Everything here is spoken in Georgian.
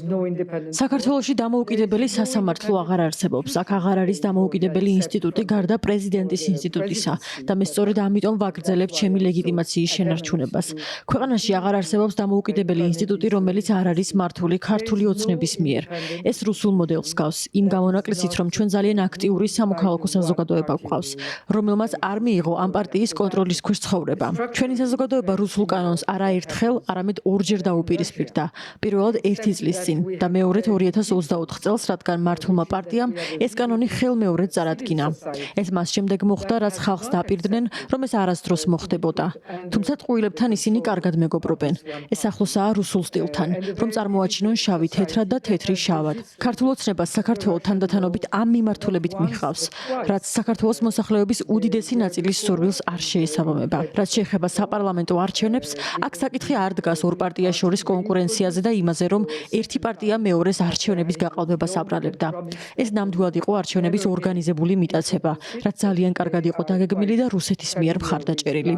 საქართველოში დამოუკიდებელი სასამართლო აღარ არსებობს. აქ აღარ არის დამოუკიდებელი ინსტიტუტი გარდა პრეზიდენტის ინსტიტუტისა და მე სწორედ ამიტომ ვაგრძელებ ჩემი ლეგიტიმაციის შენარჩუნებას. ქვეყანაში აღარ არსებობს დამოუკიდებელი ინსტიტუტი, რომელიც არ არის მართული ქართული ოცნების მიერ. ეს რუსულ მოდელს გავს, იმ გამონაკლისით, რომ ჩვენ ძალიან აქტიური სამოქალაქო საზოგადოება გვყავს, რომელმაც არ მიიღო ამ პარტიის კონტროლის ქვეშ ცხოვრება. ჩვენი საზოგადოება რუსულ კანონს არაერთხელ, არამედ ორჯერ დაუპირისპირდა. პირველად 1 წლის წინ და მეორედ 2024 წელს, რადგან მართლმა პარტიამ ეს კანონი ხელმეორედ წარადგინა. ეს მას შემდეგ მოხდა, რაც ხალხს დაპირდნენ, რომ ეს არასდროს მოხდებოდა. თუმცა ტყუილებთან ისინი კარგად მეგობრობენ. ეს ახლოსაა რუსულ სტილთან, რომ წარმოაჩინონ შავი თეთრად და თეთრი შავად. ქართულ ოცნებას საქართველოს თანდათანობით ამ მიმართულებით მიჰყავს, რაც საქართველოს მოსახლეობის უდიდესი ნაწილის სურვილს არ შეესაბამება. რაც შეეხება საპარლამენტო არჩევნებს, აქ საკითხი არ დგას ორ პარტიას შორის კონკურენციაზე და იმაზე, რომ ერთი პარტია მეორეს არჩევნების გაყალბებას აბრალებდა. ეს ნამდვილად იყო არჩევნების ორგანიზებული მიტაცება, რაც ძალიან კარგად იყო დაგეგმილი და რუსეთის მიერ მხარდაჭერილი.